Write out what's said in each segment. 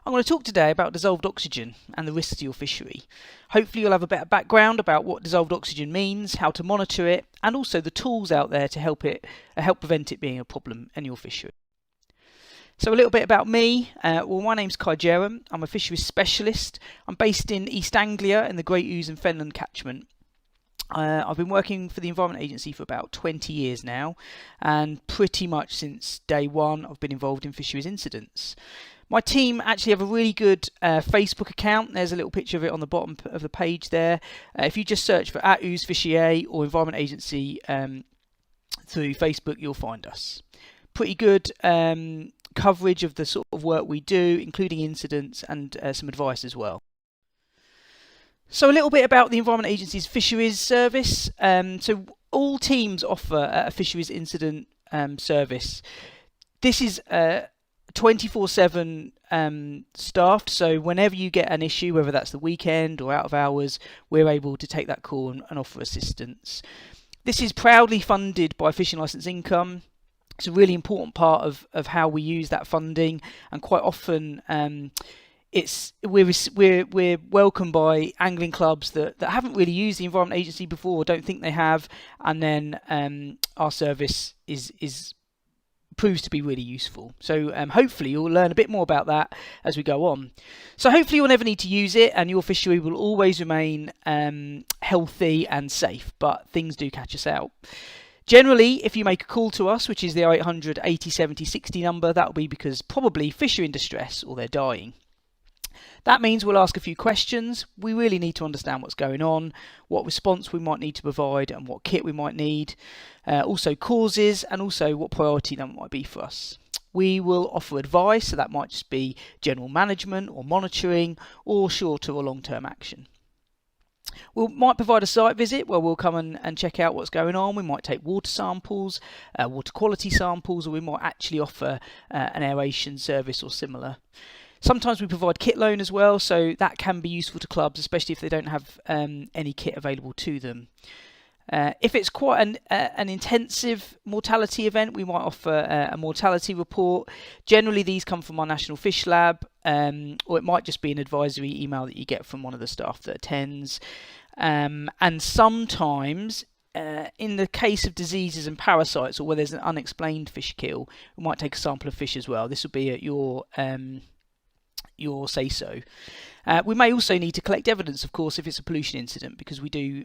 I'm going to talk today about dissolved oxygen and the risks to your fishery. Hopefully you'll have a better background about what dissolved oxygen means, how to monitor it, and also the tools out there to help prevent it being a problem in your fishery. So a little bit about me. My name's Jerrom. I'm a fisheries specialist. I'm based in East Anglia in the Great Ouse and Fenland catchment. I've been working for the Environment Agency for about 20 years now, and pretty much since day one I've been involved in fisheries incidents. My team actually have a really good Facebook account. There's a little picture of it on the bottom of the page there. If you just search for @Ouse Fishery or Environment Agency through Facebook, you'll find us. Pretty good coverage of the sort of work we do, including incidents and some advice as well. So a little bit about the Environment Agency's Fisheries service. So all teams offer a fisheries incident service. This is 24/7 staffed, so whenever you get an issue, whether that's the weekend or out of hours, we're able to take that call and offer assistance. This is proudly funded by fishing licence income. It's a really important part of how we use that funding, and quite often we're welcomed by angling clubs that haven't really used the Environment Agency before or don't think they have, and then our service proves to be really useful. So hopefully you'll learn a bit more about that as we go on. So hopefully you'll never need to use it, and your fishery will always remain healthy and safe, but things do catch us out. Generally, if you make a call to us, which is the 0800 80 70 60 number, that'll be because probably fish are in distress or they're dying. That means we'll ask a few questions. We really need to understand what's going on, what response we might need to provide, and what kit we might need. Also causes, and also what priority that might be for us. We will offer advice, so that might just be general management or monitoring or shorter or long-term action. We might provide a site visit where we'll come and check out what's going on. We might take water samples, water quality samples, or we might actually offer an aeration service or similar. Sometimes we provide kit loan as well, so that can be useful to clubs, especially if they don't have any kit available to them. If it's quite an intensive mortality event, we might offer a mortality report. Generally these come from our National Fish Lab, or it might just be an advisory email that you get from one of the staff that attends. And sometimes in the case of diseases and parasites, or where there's an unexplained fish kill, we might take a sample of fish as well. This will be at your say-so. We may also need to collect evidence, of course, if it's a pollution incident, because we do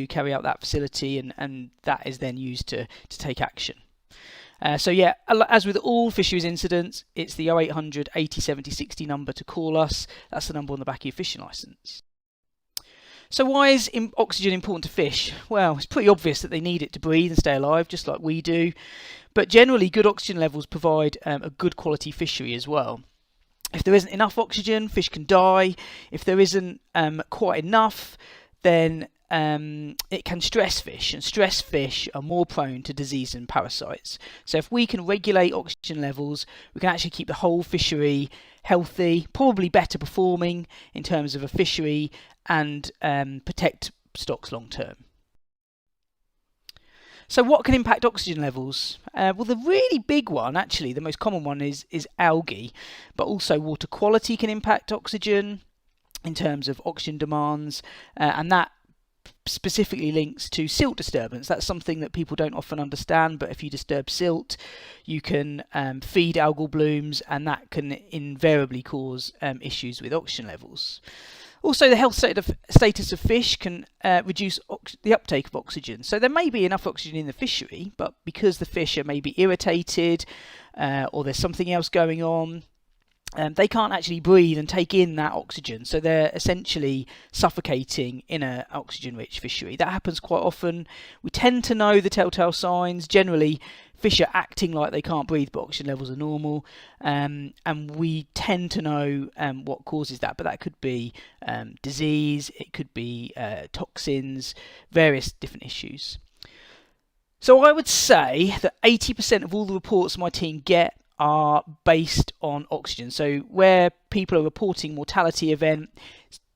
carry out that facility, and that is then used to take action. So yeah, as with all fisheries incidents, it's the 0800 80 70 60 number to call us. That's the number on the back of your fishing licence. So why is oxygen important to fish? Well, it's pretty obvious that they need it to breathe and stay alive, just like we do. But generally, good oxygen levels provide a good quality fishery as well. If there isn't enough oxygen, fish can die. If there isn't quite enough, then it can stress fish, and stressed fish are more prone to disease and parasites. So if we can regulate oxygen levels, we can actually keep the whole fishery healthy, probably better performing in terms of a fishery, and protect stocks long term. So what can impact oxygen levels? Well, the really big one, actually, the most common one is algae, but also water quality can impact oxygen in terms of oxygen demands, and that specifically links to silt disturbance. That's something that people don't often understand, but if you disturb silt, you can feed algal blooms, and that can invariably cause issues with oxygen levels. Also, the health status of fish can reduce the uptake of oxygen. So there may be enough oxygen in the fishery, but because the fish are maybe irritated or there's something else going on, they can't actually breathe and take in that oxygen. So they're essentially suffocating in an oxygen-rich fishery. That happens quite often. We tend to know the telltale signs. Generally, fish are acting like they can't breathe, but oxygen levels are normal, and we tend to know what causes that, but that could be disease, it could be toxins, various different issues. So I would say that 80% of all the reports my team get are based on oxygen. So where people are reporting mortality event,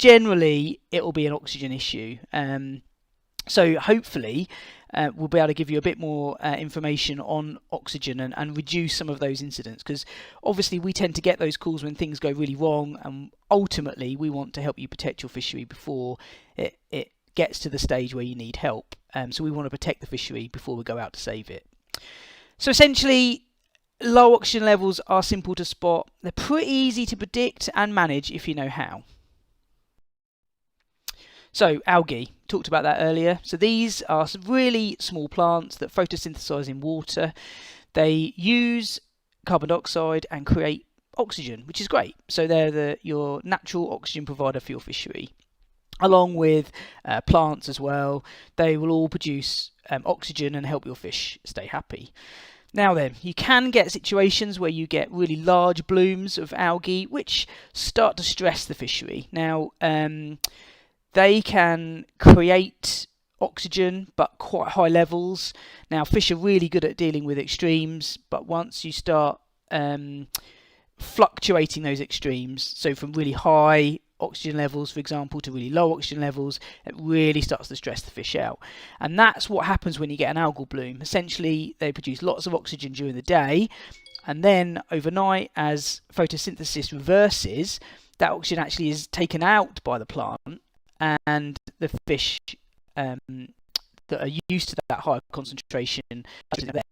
generally it will be an oxygen issue. So hopefully we'll be able to give you a bit more information on oxygen and reduce some of those incidents, because obviously we tend to get those calls when things go really wrong, and ultimately we want to help you protect your fishery before it gets to the stage where you need help. So we want to protect the fishery before we go out to save it. So essentially, low oxygen levels are simple to spot. They're pretty easy to predict and manage if you know how. So algae, talked about that earlier. So these are really small plants that photosynthesize in water. They use carbon dioxide and create oxygen, which is great. So they're your natural oxygen provider for your fishery. Along with plants as well, they will all produce oxygen and help your fish stay happy. Now then, you can get situations where you get really large blooms of algae which start to stress the fishery. Now, they can create oxygen, but quite high levels. Now, fish are really good at dealing with extremes, but once you start fluctuating those extremes, so from really high oxygen levels, for example, to really low oxygen levels, it really starts to stress the fish out. And that's what happens when you get an algal bloom. Essentially, they produce lots of oxygen during the day, and then overnight, as photosynthesis reverses, that oxygen actually is taken out by the plant, and the fish that are used to that higher concentration are there.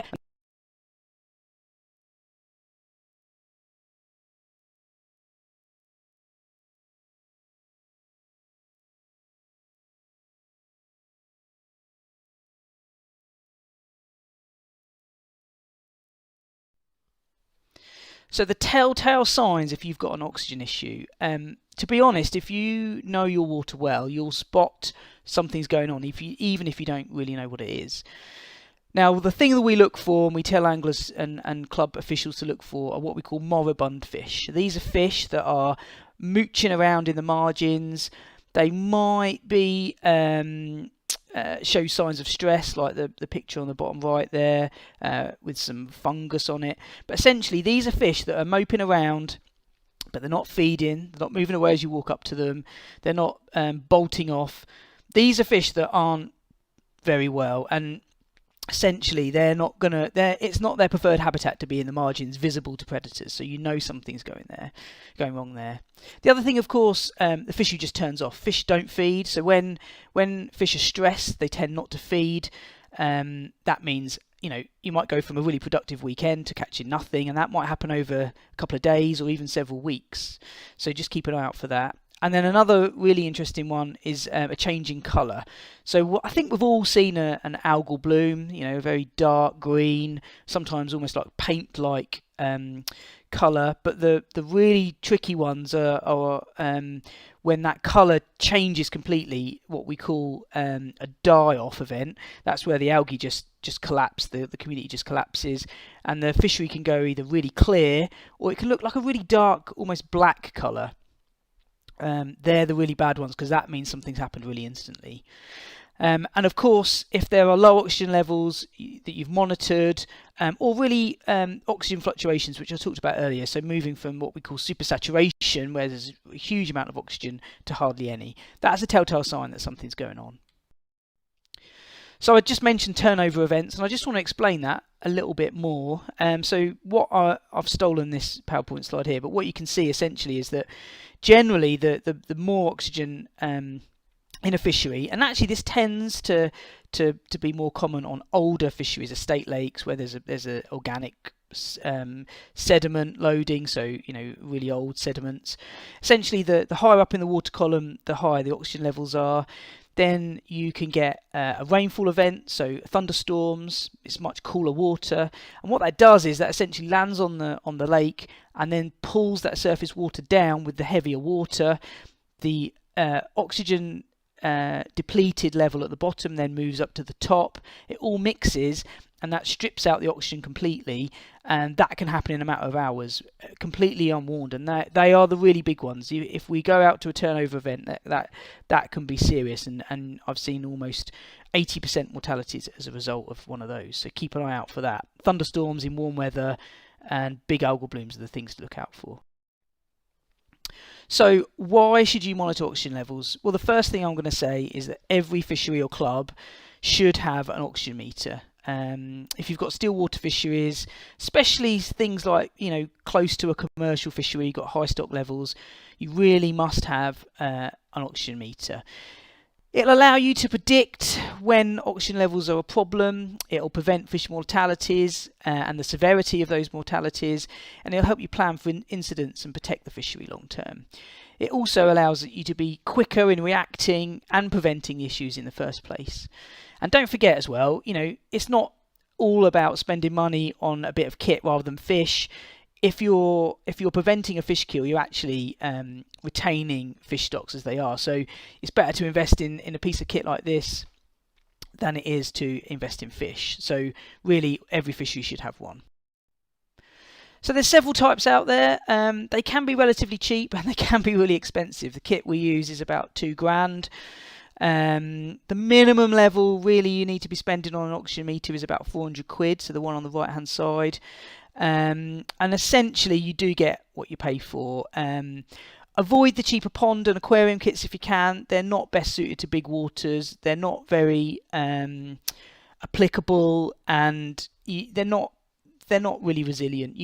So the telltale signs if you've got an oxygen issue, to be honest, if you know your water well, you'll spot something's going on, even if you don't really know what it is. Now, the thing that we look for, and we tell anglers and club officials to look for, are what we call moribund fish. These are fish that are mooching around in the margins. They might be show signs of stress, like the picture on the bottom right there, with some fungus on it. But essentially, these are fish that are moping around, but they're not feeding, they're not moving away as you walk up to them, they're not bolting off. These are fish that aren't very well, and essentially it's not their preferred habitat to be in the margins, visible to predators, so you know something's going wrong there. The other thing, of course, the fishery just turns off. Fish don't feed, so when fish are stressed, they tend not to feed. That means, you might go from a really productive weekend to catching nothing, and that might happen over a couple of days or even several weeks, so just keep an eye out for that. And then another really interesting one is a change in colour. So I think we've all seen an algal bloom, a very dark green, sometimes almost like paint-like colour. But the really tricky ones are when that colour changes completely, what we call a die-off event. That's where the algae just collapse, the community just collapses, and the fishery can go either really clear, or it can look like a really dark, almost black colour. They're the really bad ones, because that means something's happened really instantly. And of course, if there are low oxygen levels that you've monitored, or really oxygen fluctuations, which I talked about earlier, so moving from what we call supersaturation, where there's a huge amount of oxygen, to hardly any, that's a telltale sign that something's going on. So I just mentioned turnover events, and I just want to explain that a little bit more. So I've stolen this PowerPoint slide here, but what you can see essentially is that generally the more oxygen in a fishery, and actually this tends to be more common on older fisheries, estate lakes, where there's a organic sediment loading, so really old sediments. Essentially, the higher up in the water column, the higher the oxygen levels are. Then you can get a rainfall event, so thunderstorms. It's much cooler water, and what that does is that essentially lands on the lake and then pulls that surface water down with the heavier water. The oxygen depleted level at the bottom then moves up to the top. It all mixes, and that strips out the oxygen completely, and that can happen in a matter of hours, completely unwarned. And they are the really big ones. If we go out to a turnover event, that can be serious, and I've seen almost 80% mortalities as a result of one of those. So keep an eye out for that. Thunderstorms in warm weather and big algal blooms are the things to look out for. So why should you monitor oxygen levels? Well, the first thing I'm going to say is that every fishery or club should have an oxygen meter. If you've got Stillwater fisheries, especially things like, close to a commercial fishery, you've got high stock levels, you really must have an oxygen meter. It'll allow you to predict when oxygen levels are a problem, it'll prevent fish mortalities and the severity of those mortalities, and it'll help you plan for incidents and protect the fishery long term. It also allows you to be quicker in reacting and preventing the issues in the first place. And don't forget as well, it's not all about spending money on a bit of kit rather than fish. If you're preventing a fish kill, you're actually retaining fish stocks as they are. So it's better to invest in a piece of kit like this than it is to invest in fish. So really, every fishery should have one. So there's several types out there. They can be relatively cheap and they can be really expensive. The kit we use is about £2,000. The minimum level really you need to be spending on an oxygen meter is about £400, so the one on the right hand side. And essentially you do get what you pay for. Avoid the cheaper pond and aquarium kits if you can. They're not best suited to big waters. They're not very applicable, and they're not really resilient.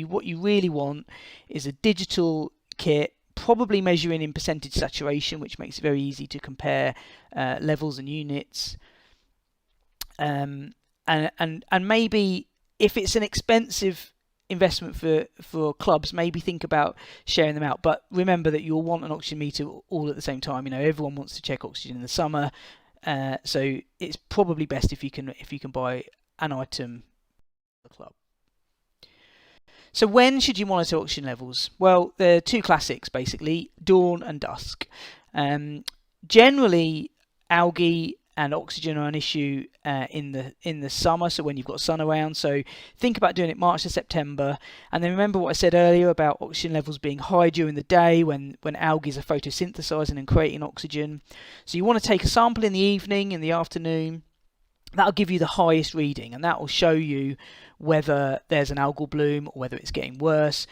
What you really want is a digital kit, probably measuring in percentage saturation, which makes it very easy to compare levels and units. And maybe if it's an expensive investment for clubs, maybe think about sharing them out. But remember that you'll want an oxygen meter all at the same time. Everyone wants to check oxygen in the summer, so it's probably best if you can buy an item for the club. So when should you monitor oxygen levels? Well, there are two classics basically: dawn and dusk. Generally, algae and oxygen are an issue in the summer, so when you've got sun around. So think about doing it March to September, and then remember what I said earlier about oxygen levels being high during the day when algae are photosynthesizing and creating oxygen. So you want to take a sample in the evening, in the afternoon. That'll give you the highest reading, and that will show you whether there's an algal bloom or whether it's getting worse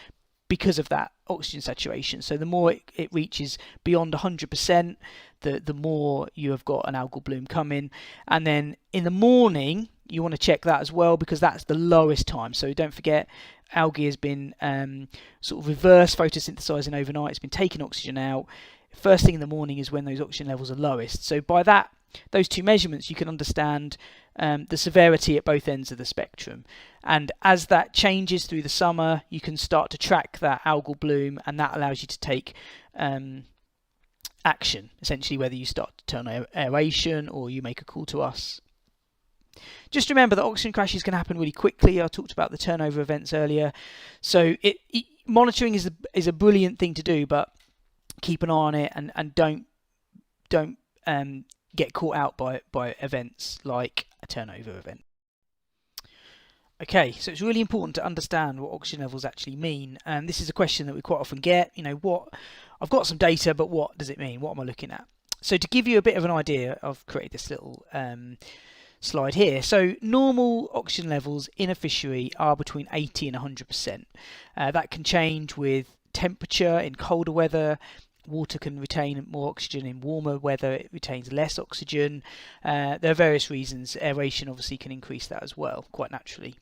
because of that oxygen saturation. So the more it reaches beyond 100%, the more you have got an algal bloom coming. And then in the morning, you want to check that as well, because that's the lowest time. So don't forget, algae has been sort of reverse photosynthesizing overnight. It's been taking oxygen out. First thing in the morning is when those oxygen levels are lowest. So by those two measurements, you can understand the severity at both ends of the spectrum. And as that changes through the summer, you can start to track that algal bloom, and that allows you to take action, essentially, whether you start to turn on aeration or you make a call to us. Just remember that oxygen crashes can happen really quickly. I talked about the turnover events earlier. So monitoring is a brilliant thing to do, but keep an eye on it, and don't get caught out by events like a turnover event. Okay, so it's really important to understand what oxygen levels actually mean. And this is a question that we quite often get. I've got some data, but what does it mean? What am I looking at? So to give you a bit of an idea, I've created this little slide here. So normal oxygen levels in a fishery are between 80 and 100%. That can change with temperature. In colder weather, water can retain more oxygen. In warmer weather, it retains less oxygen. There are various reasons. Aeration obviously can increase that as well, quite naturally.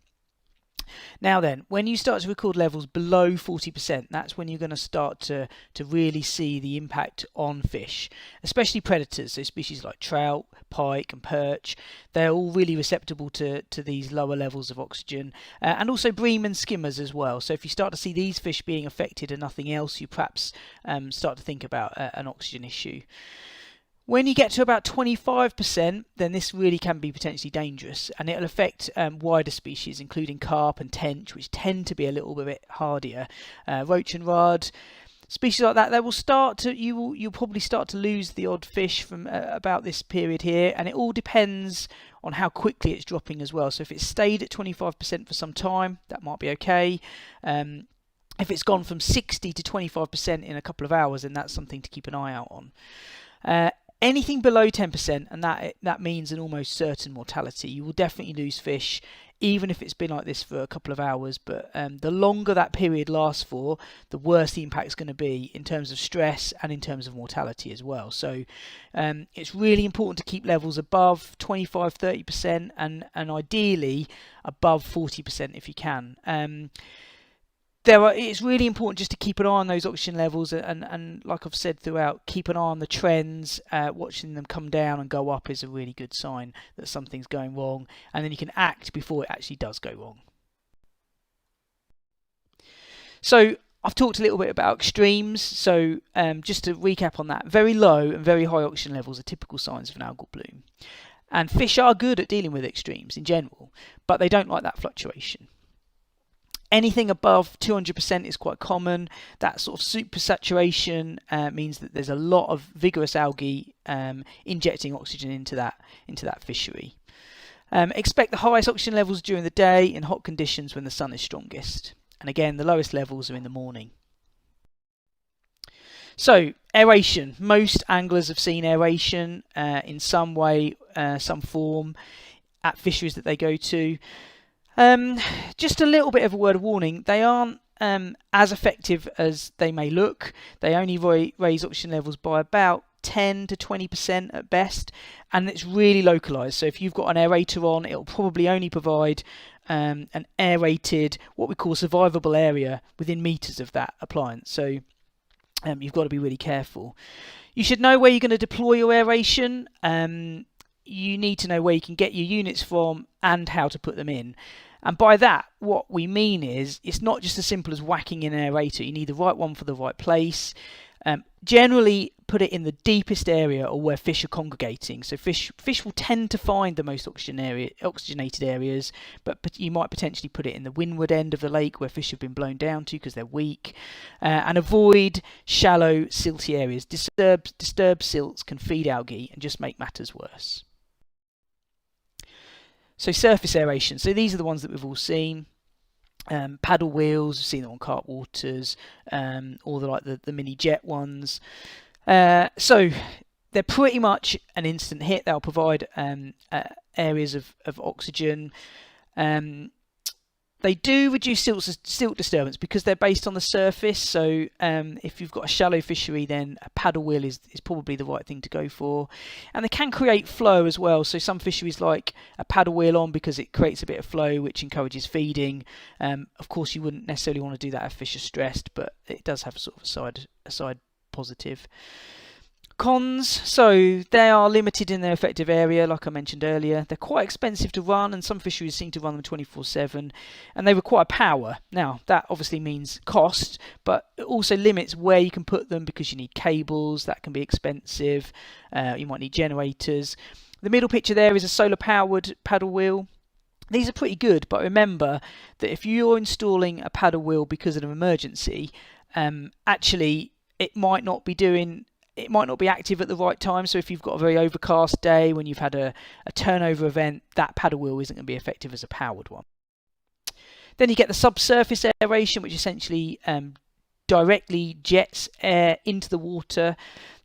Now then, when you start to record levels below 40%, that's when you're going to start to really see the impact on fish, especially predators. So species like trout, pike and perch, they're all really receptible to these lower levels of oxygen, and also bream and skimmers as well. So if you start to see these fish being affected and nothing else, you perhaps start to think about an oxygen issue. When you get to about 25%, then this really can be potentially dangerous, and it'll affect wider species, including carp and tench, which tend to be a little bit hardier. Roach and rudd, species like that, you'll probably start to lose the odd fish from about this period here, and it all depends on how quickly it's dropping as well. So if it's stayed at 25% for some time, that might be okay. If it's gone from 60 to 25% in a couple of hours, then that's something to keep an eye out on. Anything below 10%, and that means an almost certain mortality. You will definitely lose fish, even if it's been like this for a couple of hours. But the longer that period lasts for, the worse the impact is going to be in terms of stress and in terms of mortality as well. So it's really important to keep levels above 25-30% and ideally above 40% if you can. It's really important just to keep an eye on those oxygen levels and like I've said throughout, keep an eye on the trends. Watching them come down and go up is a really good sign that something's going wrong, and then you can act before it actually does go wrong. So I've talked a little bit about extremes, so just to recap on that, very low and very high oxygen levels are typical signs of an algal bloom. And fish are good at dealing with extremes in general, but they don't like that fluctuation. Anything above 200% is quite common. That sort of supersaturation means that there's a lot of vigorous algae injecting oxygen into that fishery. Expect the highest oxygen levels during the day in hot conditions when the sun is strongest. And again, the lowest levels are in the morning. So, aeration. Most anglers have seen aeration in some way, some form at fisheries that they go to. Just a little bit of a word of warning, they aren't as effective as they may look. They only raise oxygen levels by about 10 to 20% at best, and it's really localized. So if you've got an aerator on, it'll probably only provide an aerated, what we call survivable area within meters of that appliance. So you've got to be really careful. You should know where you're going to deploy your aeration. You need to know where you can get your units from and how to put them in. And by that, what we mean is it's not just as simple as whacking in an aerator. You need the right one for the right place. Generally, put it in the deepest area or where fish are congregating. So fish will tend to find the most oxygenated areas, but you might potentially put it in the windward end of the lake where fish have been blown down to because they're weak. And avoid shallow, silty areas. Disturbed silts can feed algae and just make matters worse. So surface aeration. So these are the ones that we've all seen. Paddle wheels, we've seen them on cart waters, or the mini jet ones. So they're pretty much an instant hit. They'll provide areas of oxygen. They do reduce silt disturbance because they're based on the surface. So if you've got a shallow fishery, then a paddle wheel is probably the right thing to go for. And they can create flow as well. So some fisheries like a paddle wheel on because it creates a bit of flow, which encourages feeding. Of course, you wouldn't necessarily want to do that if fish are stressed, but it does have sort of a side positive. Cons, so they are limited in their effective area, like I mentioned earlier. They're quite expensive to run, and some fisheries seem to run them 24/7, and they require power. Now, that obviously means cost, but it also limits where you can put them because you need cables, that can be expensive. You might need generators. The middle picture there is a solar-powered paddle wheel. These are pretty good, but remember that if you're installing a paddle wheel because of an emergency, actually it might not be active at the right time. So if you've got a very overcast day when you've had a turnover event, that paddle wheel isn't going to be effective as a powered one. Then you get the subsurface aeration, which essentially directly jets air into the water.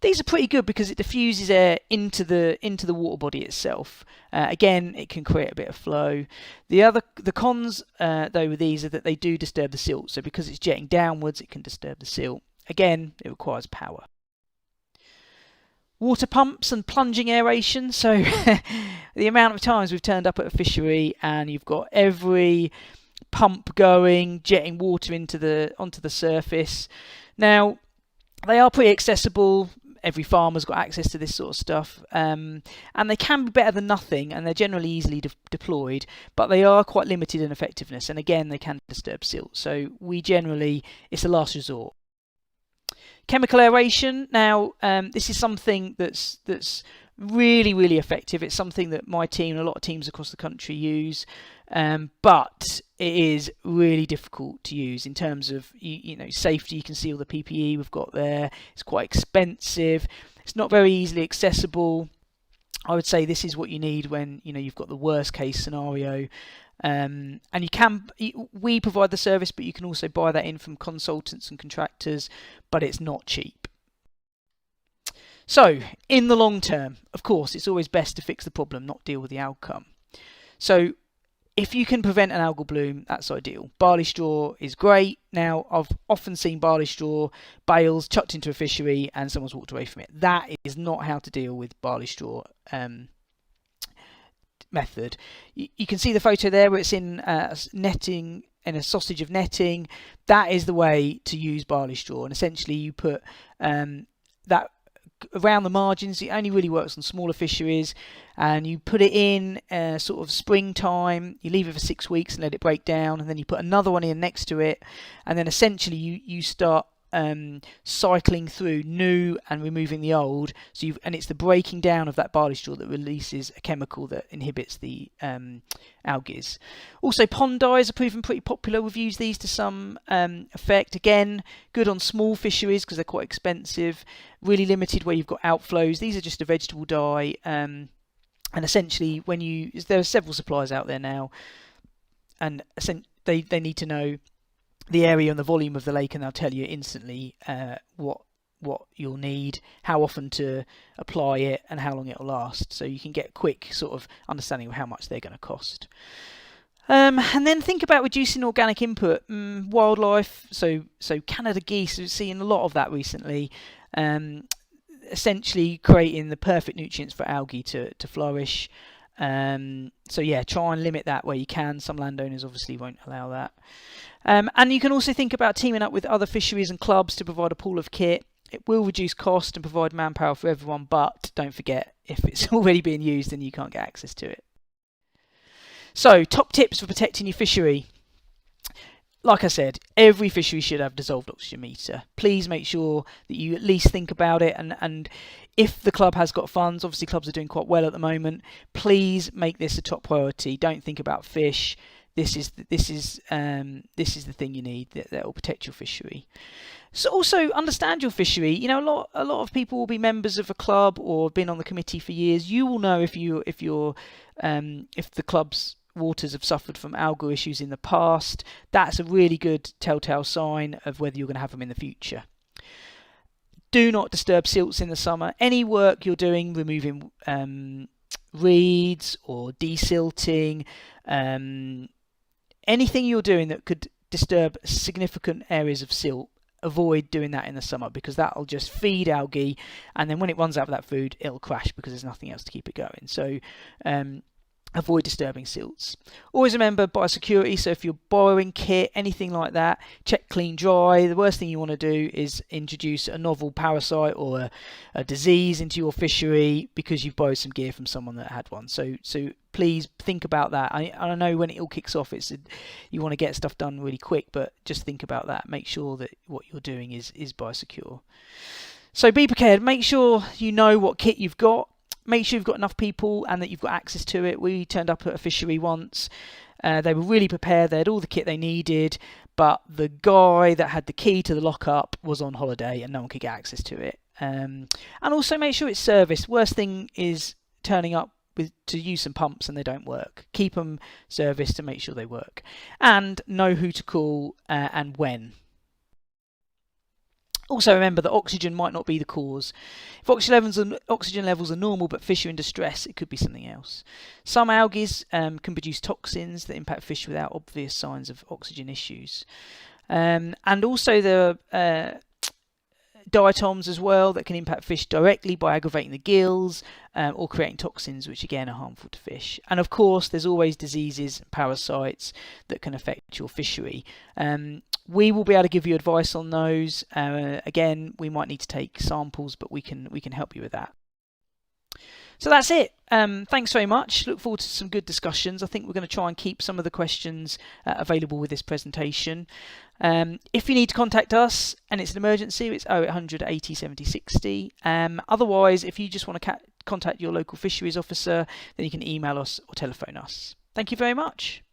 These are pretty good because it diffuses air into the water body itself. Again, it can create a bit of flow. The cons though with these are that they do disturb the silt. So because it's jetting downwards, it can disturb the silt. Again, it requires power. Water pumps and plunging aeration. So the amount of times we've turned up at a fishery and you've got every pump going, jetting water onto the surface. Now, they are pretty accessible. Every farmer's got access to this sort of stuff, and they can be better than nothing, and they're generally easily deployed, but they are quite limited in effectiveness, and again, they can disturb silt. So it's a last resort. Chemical aeration. Now, this is something that's really, really effective. It's something that my team and a lot of teams across the country use, but it is really difficult to use in terms of safety. You can see all the PPE we've got there. It's quite expensive. It's not very easily accessible. I would say this is what you need when you've got the worst case scenario. And we provide the service, but you can also buy that in from consultants and contractors, but it's not cheap. So, in the long term, of course, it's always best to fix the problem, not deal with the outcome. So, if you can prevent an algal bloom, that's ideal. Barley straw is great. Now, I've often seen barley straw bales chucked into a fishery and someone's walked away from it. That is not how to deal with barley straw method. You can see the photo there where it's in netting, in a sausage of netting. That is the way to use barley straw, and essentially you put that around the margins. It only really works on smaller fisheries, and you put it in sort of springtime. You leave it for 6 weeks and let it break down, and then you put another one in next to it, and then essentially you start cycling through new and removing the old. So and it's the breaking down of that barley straw that releases a chemical that inhibits the algae. Also, pond dyes are proven pretty popular. We've used these to some effect. Again, good on small fisheries because they're quite expensive. Really limited where you've got outflows. These are just a vegetable dye, and essentially there are several suppliers out there now, and they need to know the area and the volume of the lake, and they'll tell you instantly what you'll need, how often to apply it, and how long it'll last. So you can get quick sort of understanding of how much they're going to cost. And then think about reducing organic input. Wildlife, so Canada geese, we've seen a lot of that recently. Essentially creating the perfect nutrients for algae to flourish. So yeah, try and limit that where you can. Some landowners obviously won't allow that. And you can also think about teaming up with other fisheries and clubs to provide a pool of kit. It will reduce cost and provide manpower for everyone, but don't forget, if it's already being used, then you can't get access to it. So, top tips for protecting your fishery. Like I said, every fishery should have dissolved oxygen meter. Please make sure that you at least think about it, and if the club has got funds, obviously clubs are doing quite well at the moment, please make this a top priority. Don't think about fish. This is the thing you need that will protect your fishery. So also understand your fishery. You know, a lot of people will be members of a club or have been on the committee for years. You will know if the club's waters have suffered from algal issues in the past. That's a really good telltale sign of whether you're going to have them in the future. Do not disturb silts in the summer. Any work you're doing, removing reeds or desilting, anything you're doing that could disturb significant areas of silt, avoid doing that in the summer, because that'll just feed algae, and then when it runs out of that food, it'll crash because there's nothing else to keep it going. So avoid disturbing silts. Always remember biosecurity, so if you're borrowing kit, anything like that, check clean dry. The worst thing you want to do is introduce a novel parasite or a disease into your fishery because you've borrowed some gear from someone that had one. So please think about that. I know when it all kicks off, you want to get stuff done really quick, but just think about that. Make sure that what you're doing is biosecure. So be prepared. Make sure you know what kit you've got. Make sure you've got enough people and that you've got access to it. We turned up at a fishery once. They were really prepared. They had all the kit they needed, but the guy that had the key to the lockup was on holiday and no one could get access to it. And also make sure it's serviced. Worst thing is turning up to use some pumps and they don't work. Keep them serviced to make sure they work. And know who to call and when. Also remember that oxygen might not be the cause. If oxygen levels are normal but fish are in distress, it could be something else. Some algae can produce toxins that impact fish without obvious signs of oxygen issues. And also there are diatoms as well that can impact fish directly by aggravating the gills or creating toxins which again are harmful to fish. And of course there's always diseases and parasites that can affect your fishery. We will be able to give you advice on those. Again, we might need to take samples, but we can help you with that. So that's it. Thanks very much. Look forward to some good discussions. I think we're going to try and keep some of the questions available with this presentation. If you need to contact us and it's an emergency, it's 0800 80 70 60. Otherwise, if you just want to contact your local fisheries officer, then you can email us or telephone us. Thank you very much.